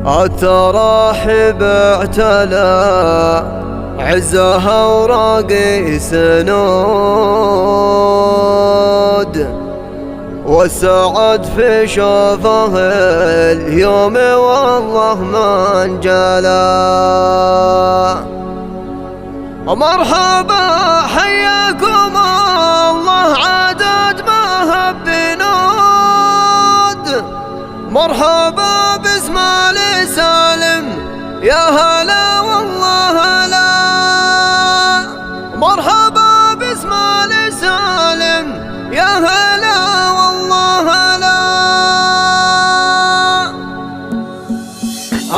التراحب اعتلى عزها وراقي سنود، والسعد في شوفه اليوم والله ما انجلى. مرحبا حياكم الله عدد ما هب بنود، مرحبا باسم آل سالم يا هلا والله هلا، مرحبا باسم آل سالم يا هلا والله هلا.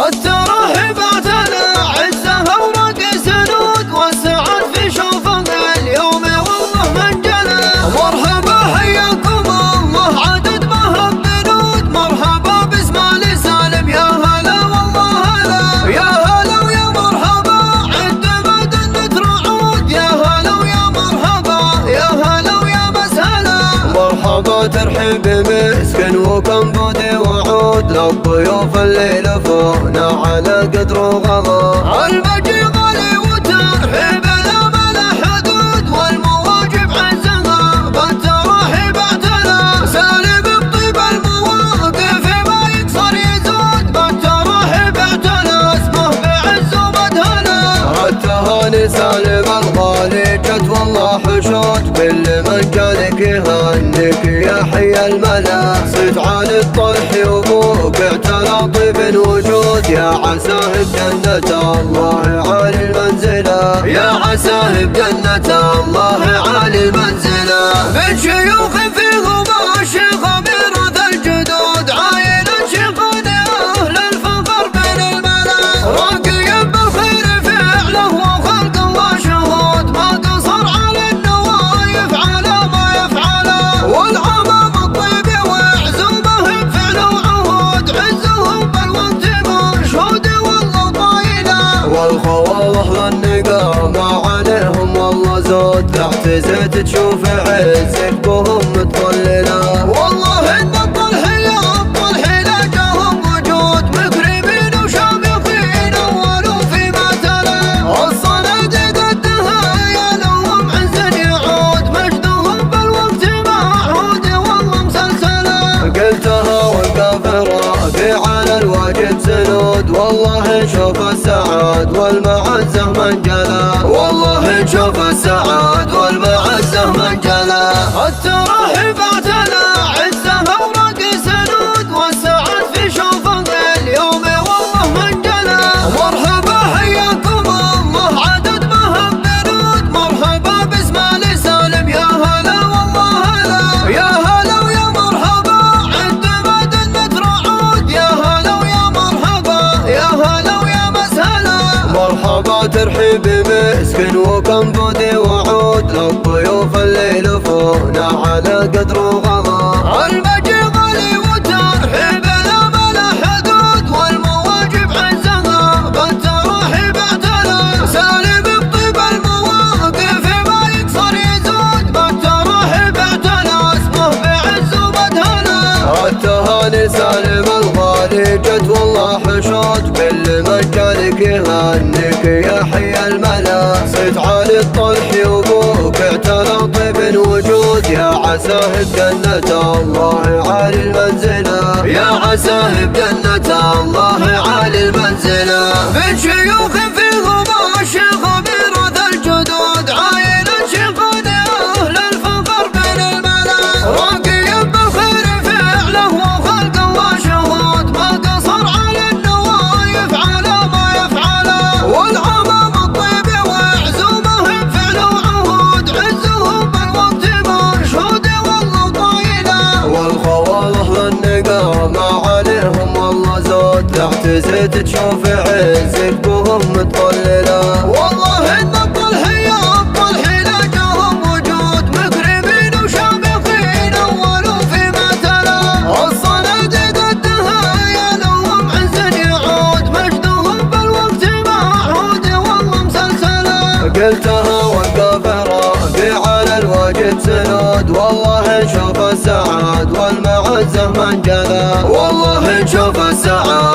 الترحب اعتلى عزها ورقي سنود، والسعد في شوفه اليوم والله ما انجلى. مرحبا حياكم الله عدد ما هب بنود، مرحبا باسم آل سالم يا هلا والله هلا. يا هلا ويا مرحبا عند بدن مترعود، يا هلا ويا مرحبا يا هلا ويا مسهلا. مرحبا ترحيب مسكن وكنبود وعود، للضيوف اللي لفونا على قدر وغضا. المجي غالي وترحيب لا ملا حدود، والمواجب عزها بالتراحيب اعتلى. سالم بطيب المواقف ما يكسر يزود، بالتراحيب اعتلى اسمه بعز ومدهلا. التهاني سالم الغالي جت والله حشود، كل من جالك يهنيك يا حي الملا. صيت عالي الطرح وابوك اعتلى طيب وجود، يا عساه بجنة الله عالي المنزلة. يا عساه بجنة الله عالي المنزلة. من شيوخ فيهم الشيخ ميراث الجدود، عايل شيخنا اهل الفخر بين الملا. راقيا بالخير فعله وخلق الله شهود، ما قصر على النوايف على ما يفعله. والعمام الطيب وعزومه بفعل وعهود، عزهم بالوقت مشهود والله طايله. والخواله للنقامة عليهم والله زود، اعتزيت تشوف عزك بهم متظلله. والله ان الطلحية الطلحية جاهم وجود، مكرمين وشامخين اولوا فيما تلا. الصناديد الدهايا لهم عز يعود، مجدهم بالوقت معهود والله مسلسله. قلتها والقافرة في على الواجب سنود، والله نشوف السعاد والمعزة من جلا. والله نشوف السعاد والمعزة من جلا. الترحب اعتلى عزها ورقي سنود، والسعد في شوفه اليوم والله من جلا. مرحبا حياكم الله عدد ما هب بنود، مرحبا باسم آل سالم يا هلا والله هلا. يا هلا ويا مرحبا عند بدن مترعود، يا هلا ويا مرحبا يا هلا ويا مسهلا. مرحبا ترحيب مسكن وكنبود وعود، للضيوف اللي لفونا على قدر وغضا. المجي غالي وترحيب لا ملا حدود، والمواجب عزها بالتراحيب اعتلى. سالم بطيب المواقف ما يكسر يزود، بالتراحيب اعتلى اسمه بعز ومدهلا. التهاني سالم الغالي جت والله حشود، كل من جالك يهنيك يا حي الملا. صيت عالي الطلح وابوك اعتلى طيب وجود، يا عساه بجنة الله عالي المنزلة. يا عساه بجنة الله عالي المنزلة. من شيوخ فيهم الشيخ ميراث الجدود، عايل شيخنا اهل الفخر بين الملا. راقيا بالخير فعله وخلق الله شهود، ما قصر على النوايف على ما يفعله. والعمام الطيب وعزومه بفعل وعهود، عزهم بالوقت مشهود والله طايله. والخواله للنقامة عليهم والله زود، اعتزيت تشوف عزك بهم متظلله. والله ان الطلحية الطلحية جاهم وجود، مكرمين وشامخين اولوا فيما تلا. الصناديد الدهايا لهم عز يعود، مجدهم بالوقت معهود والله مسلسله. قلتها والقافرة في على الواجب سنود، والله نشوف السعاد والمعزة من جلا. والله نشوف السعاد